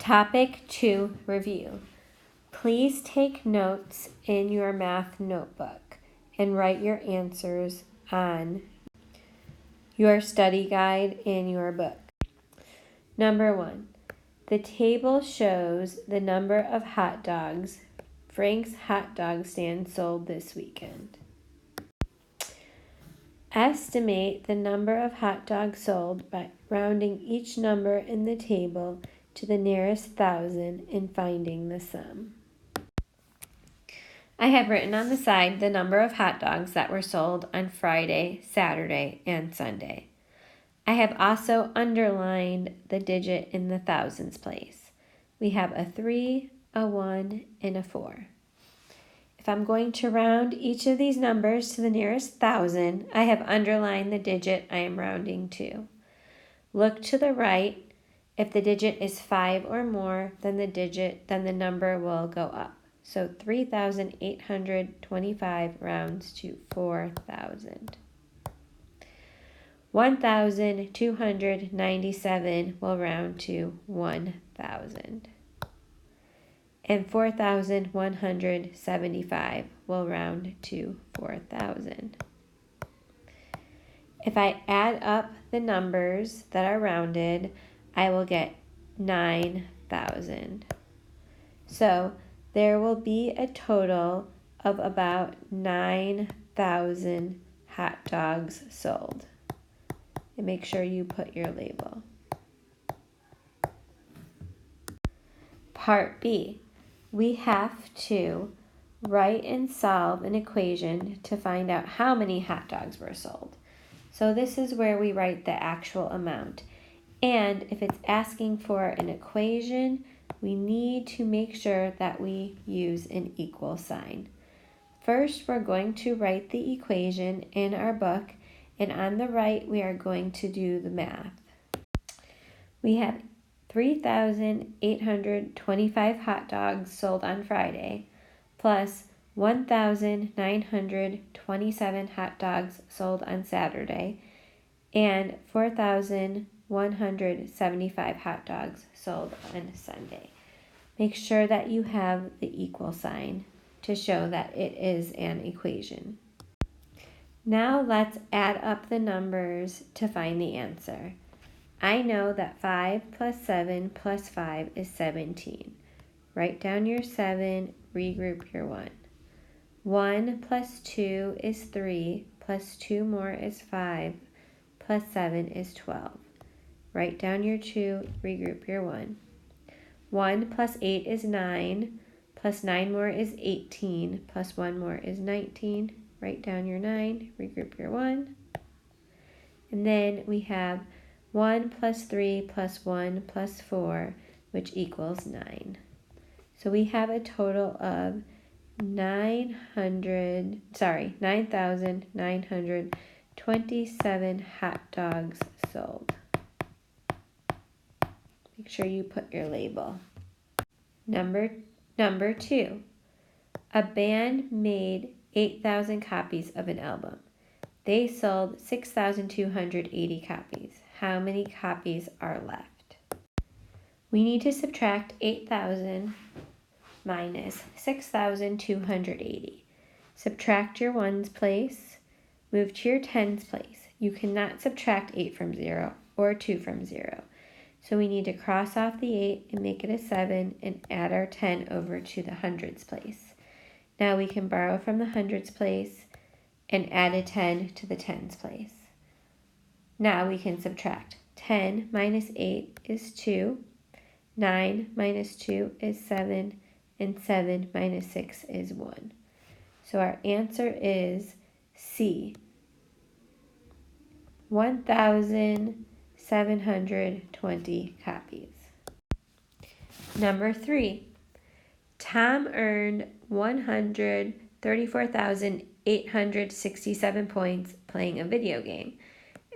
Topic 2 review. Please take notes in your math notebook and write your answers on your study guide in your book. Number 1. The table shows the number of hot dogs Frank's hot dog stand sold this weekend. Estimate the number of hot dogs sold by rounding each number in the table to the nearest thousand and finding the sum. I have written on the side the number of hot dogs that were sold on Friday, Saturday, and Sunday. I have also underlined the digit in the thousands place. We have a 3, a 1, and a 4. If I'm going to round each of these numbers to the nearest thousand, I have underlined the digit I am rounding to. Look to the right. If the digit is 5 or more, then the number will go up. So 3,825 rounds to 4,000. 1,297 will round to 1,000. And 4,175 will round to 4,000. If I add up the numbers that are rounded, I will get 9,000. So there will be a total of about 9,000 hot dogs sold. And make sure you put your label. Part B. We have to write and solve an equation to find out how many hot dogs were sold. So this is where we write the actual amount. And if it's asking for an equation, we need to make sure that we use an equal sign. First, we're going to write the equation in our book, and on the right, we are going to do the math. We have 3,825 hot dogs sold on Friday, plus 1,927 hot dogs sold on Saturday, and 4,175 hot dogs sold on Sunday. Make sure that you have the equal sign to show that it is an equation. Now let's add up the numbers to find the answer. I know that 5 plus 7 plus 5 is 17. Write down your 7, regroup your 1. 1 plus 2 is 3, plus 2 more is 5, plus 7 is 12. Write down your 2, regroup your 1. 1 plus 8 is 9, plus 9 more is 18, plus 1 more is 19. Write down your 9, regroup your 1. And then we have 1 plus 3 plus 1 plus 4, which equals 9. So we have a total of 9,927 hot dogs sold. Make sure you put your label. Number 2. A band made 8,000 copies of an album. They sold 6,280 copies. How many copies are left? We need to subtract 8,000 minus 6,280. Subtract your ones place. Move to your tens place. You cannot subtract 8 from 0 or 2 from 0. So we need to cross off the 8 and make it a 7 and add our 10 over to the hundreds place. Now we can borrow from the hundreds place and add a 10 to the tens place. Now we can subtract. 10 minus 8 is 2, 9 minus 2 is 7, and 7 minus 6 is 1. So our answer is C, 1,720 copies. Number 3. Tom earned 134,867 points playing a video game,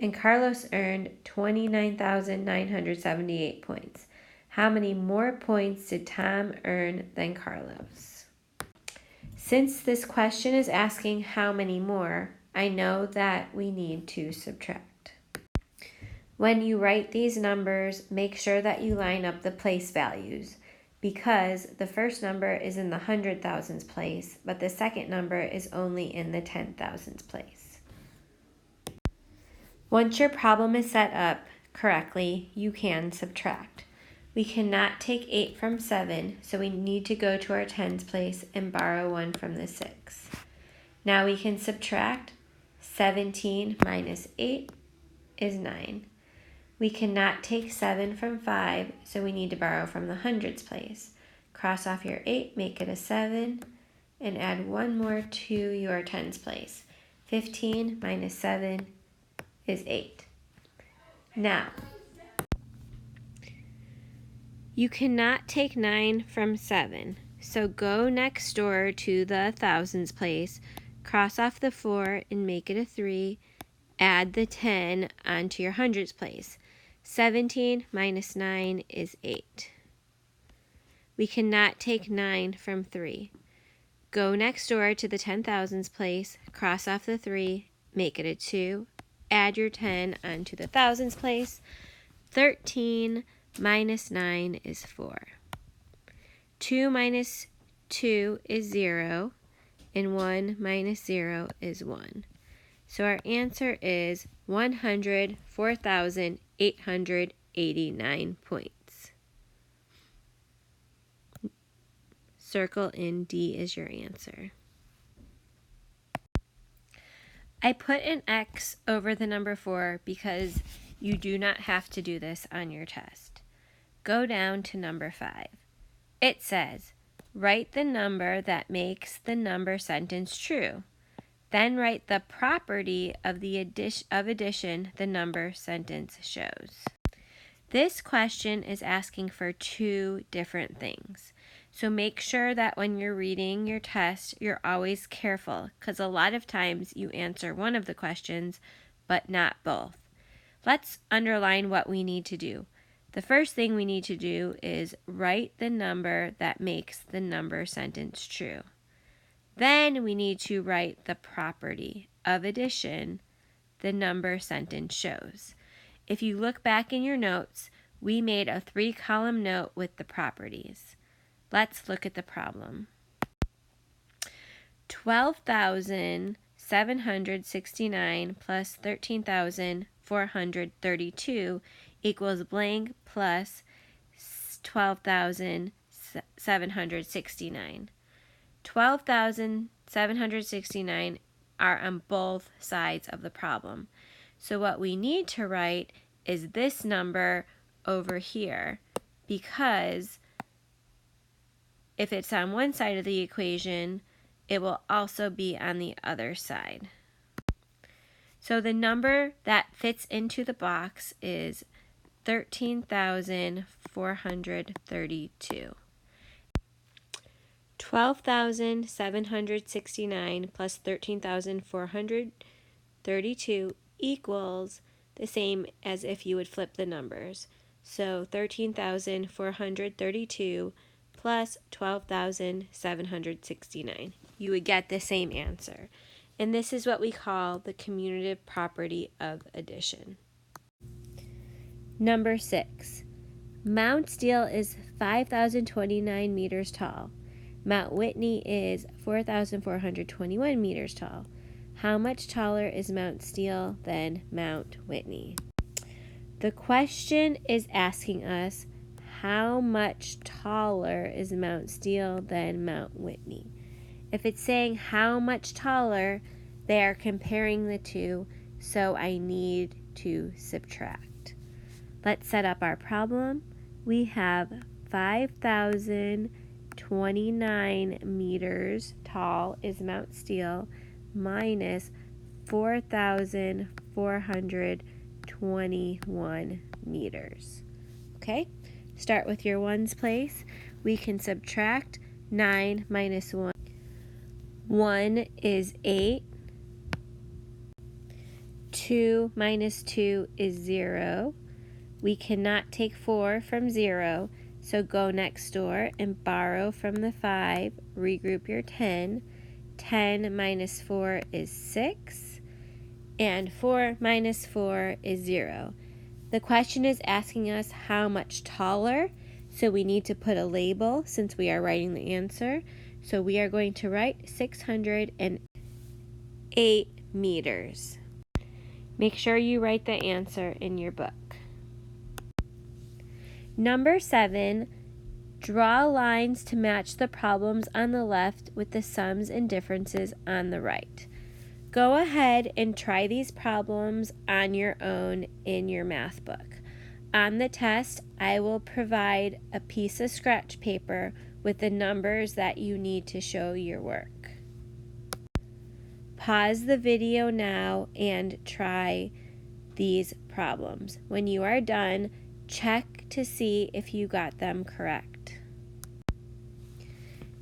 and Carlos earned 29,978 points. How many more points did Tom earn than Carlos? Since this question is asking how many more, I know that we need to subtract. When you write these numbers, make sure that you line up the place values, because the first number is in the 100,000s place, but the second number is only in the 10,000s place. Once your problem is set up correctly, you can subtract. We cannot take 8 from 7, so we need to go to our tens place and borrow 1 from the 6. Now we can subtract. 17 minus 8 is 9. We cannot take 7 from 5, so we need to borrow from the hundreds place. Cross off your 8, make it a 7, and add 1 more to your tens place. 15 minus 7 is 8. Now, you cannot take 9 from 7, so go next door to the thousands place, cross off the 4 and make it a 3, add the 10 onto your hundreds place. 17 minus 9 is 8. We cannot take 9 from 3. Go next door to the 10,000s place, cross off the 3, make it a 2, add your 10 onto the thousands place. 13 minus 9 is 4. 2 minus 2 is 0, and 1 minus 0 is 1. So our answer is 104,889 points. Circle in D is your answer. I put an X over the number 4 because you do not have to do this on your test. Go down to number 5. It says, write the number that makes the number sentence true. Then write the property of the addition the number sentence shows. This question is asking for 2 different things. So make sure that when you're reading your test, you're always careful, because a lot of times you answer one of the questions, but not both. Let's underline what we need to do. The first thing we need to do is write the number that makes the number sentence true. Then we need to write the property of addition the number sentence shows. If you look back in your notes, we made a 3-column note with the properties. Let's look at the problem. 12,769 plus 13,432 equals blank plus 12,769. 12,769 are on both sides of the problem. So what we need to write is this number over here, because if it's on one side of the equation, it will also be on the other side. So the number that fits into the box is 13,432. 12,769 plus 13,432 equals the same as if you would flip the numbers. So 13,432 plus 12,769. You would get the same answer. And this is what we call the commutative property of addition. Number 6. Mount Steele is 5,029 meters tall. Mount Whitney is 4,421 meters tall. How much taller is Mount Steele than Mount Whitney? The question is asking us, how much taller is Mount Steele than Mount Whitney? If it's saying how much taller, they are comparing the two, so I need to subtract. Let's set up our problem. We have 5,029 meters tall is Mount Steele minus 4,421 meters. Okay, start with your ones place. We can subtract 9 minus 1. 1 is 8. 2 minus 2 is 0. We cannot take 4 from 0, so go next door and borrow from the 5. Regroup your 10. 10 minus 4 is 6. And 4 minus 4 is 0. The question is asking us how much taller, so we need to put a label since we are writing the answer. So we are going to write 608 meters. Make sure you write the answer in your book. Number 7, draw lines to match the problems on the left with the sums and differences on the right. Go ahead and try these problems on your own in your math book. On the test, I will provide a piece of scratch paper with the numbers that you need to show your work. Pause the video now and try these problems. When you are done, check to see if you got them correct.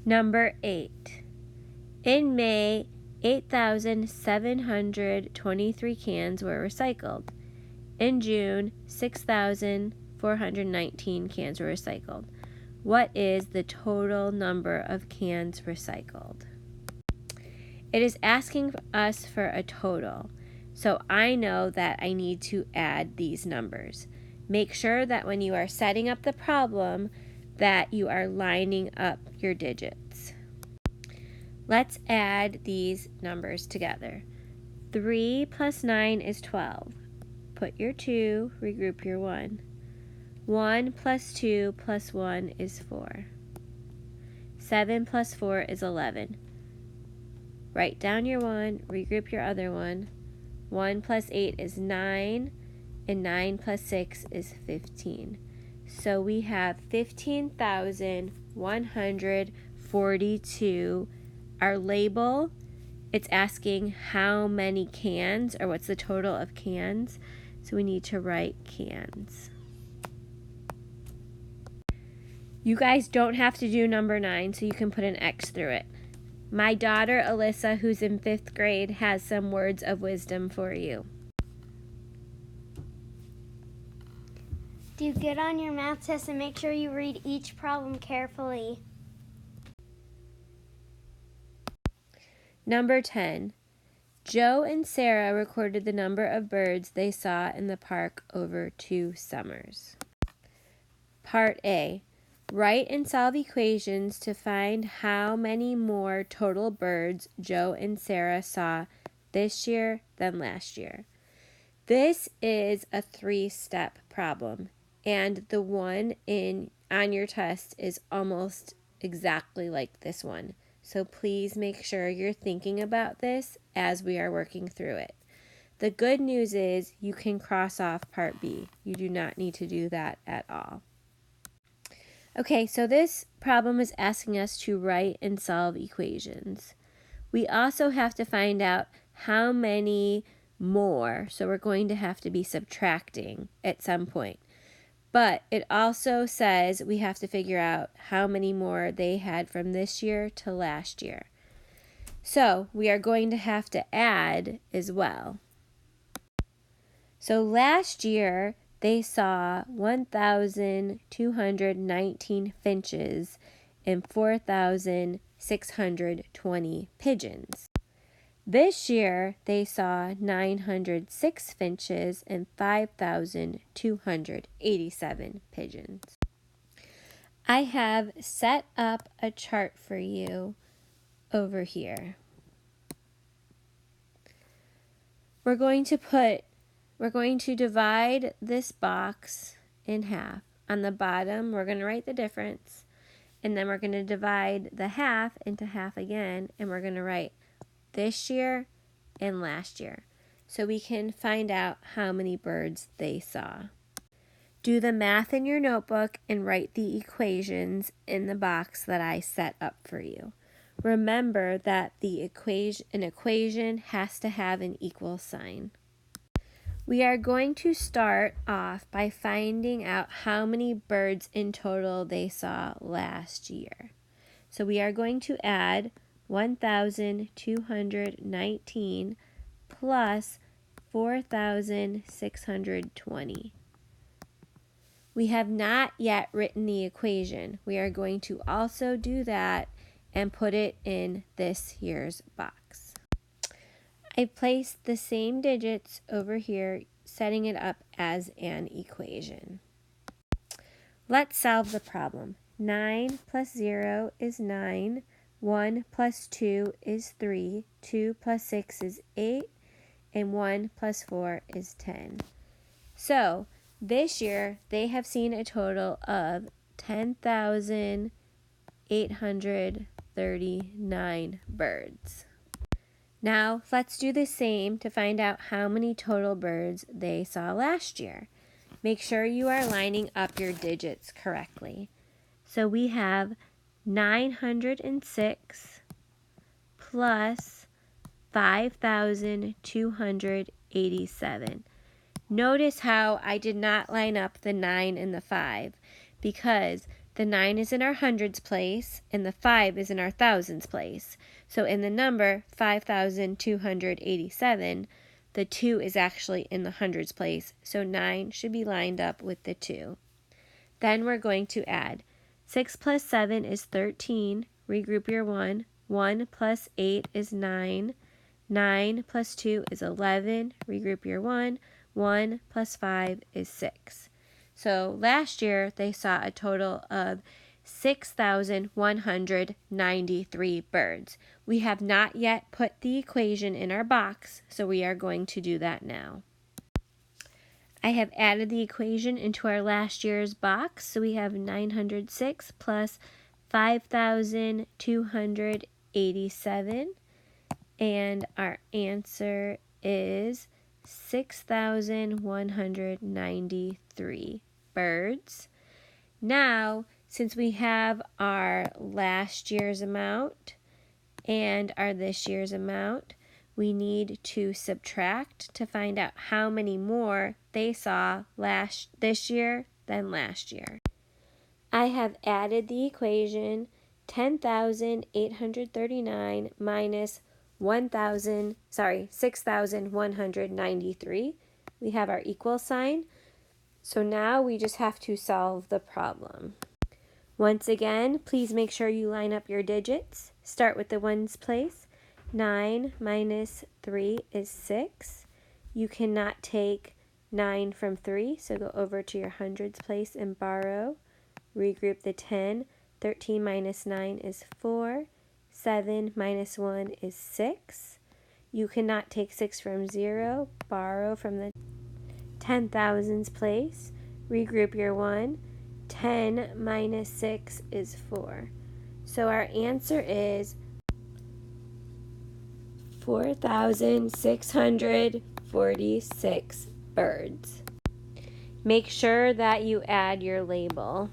Number 8. In May, 8,723 cans were recycled. In June, 6,419 cans were recycled. What is the total number of cans recycled? It is asking us for a total, so I know that I need to add these numbers. Make sure that when you are setting up the problem that you are lining up your digits. Let's add these numbers together. 3 plus 9 is 12. Put your 2, regroup your 1. 1 plus 2 plus 1 is 4. 7 plus 4 is 11. Write down your 1, regroup your other 1. 1 plus 8 is 9, and 9 plus 6 is 15. So we have 15,142. Our label, it's asking how many cans, or what's the total of cans. So we need to write cans. You guys don't have to do number 9, so you can put an X through it. My daughter, Alyssa, who's in 5th grade, has some words of wisdom for you. Do good on your math test and make sure you read each problem carefully. Number 10. Joe and Sarah recorded the number of birds they saw in the park over 2 summers. Part A. Write and solve equations to find how many more total birds Joe and Sarah saw this year than last year. This is a 3-step problem, and the one on your test is almost exactly like this one. So please make sure you're thinking about this as we are working through it. The good news is you can cross off part B. You do not need to do that at all. Okay, so this problem is asking us to write and solve equations. We also have to find out how many more, so we're going to have to be subtracting at some point. But it also says we have to figure out how many more they had from this year to last year. So we are going to have to add as well. So last year, they saw 1,219 finches and 4,620 pigeons. This year, they saw 906 finches and 5,287 pigeons. I have set up a chart for you over here. We're going to divide this box in half. On the bottom, we're going to write the difference, and then we're going to divide the half into half again, and we're going to write this year and last year, so we can find out how many birds they saw. Do the math in your notebook and write the equations in the box that I set up for you. Remember that an equation has to have an equal sign. We are going to start off by finding out how many birds in total they saw last year. So we are going to add 1,219 plus 4,620. We have not yet written the equation. We are going to also do that and put it in this year's box. I placed the same digits over here, setting it up as an equation. Let's solve the problem. 9 plus 0 is 9. 1 plus 2 is 3. 2 plus 6 is 8. And 1 plus 4 is 10. So this year they have seen a total of 10,839 birds. Now let's do the same to find out how many total birds they saw last year. Make sure you are lining up your digits correctly. So we have 906 plus 5,287. Notice how I did not line up the 9 and the 5 because the 9 is in our hundreds place and the 5 is in our thousands place. So in the number 5,287, the 2 is actually in the hundreds place, so 9 should be lined up with the 2. Then we're going to add 6 plus 7 is 13. Regroup your 1. 1 plus 8 is 9. 9 plus 2 is 11. Regroup your 1. 1 plus 5 is 6. So last year they saw a total of 6,193 birds. We have not yet put the equation in our box, so we are going to do that now. I have added the equation into our last year's box, so we have 906 plus 5,287, and our answer is 6,193 birds. Now, since we have our last year's amount and our this year's amount, we need to subtract to find out how many more they saw this year than last year. I have added the equation 10,839 minus 6,193. We have our equal sign. So now we just have to solve the problem. Once again, please make sure you line up your digits. Start with the ones place. 9 minus 3 is 6. You cannot take 9 from 3, so go over to your hundreds place and borrow. Regroup the 10. 13 minus 9 is 4. 7 minus 1 is 6. You cannot take 6 from 0. Borrow from the 10,000s place. Regroup your 1. 10 minus 6 is 4. So our answer is 4,646 birds. Make sure that you add your label.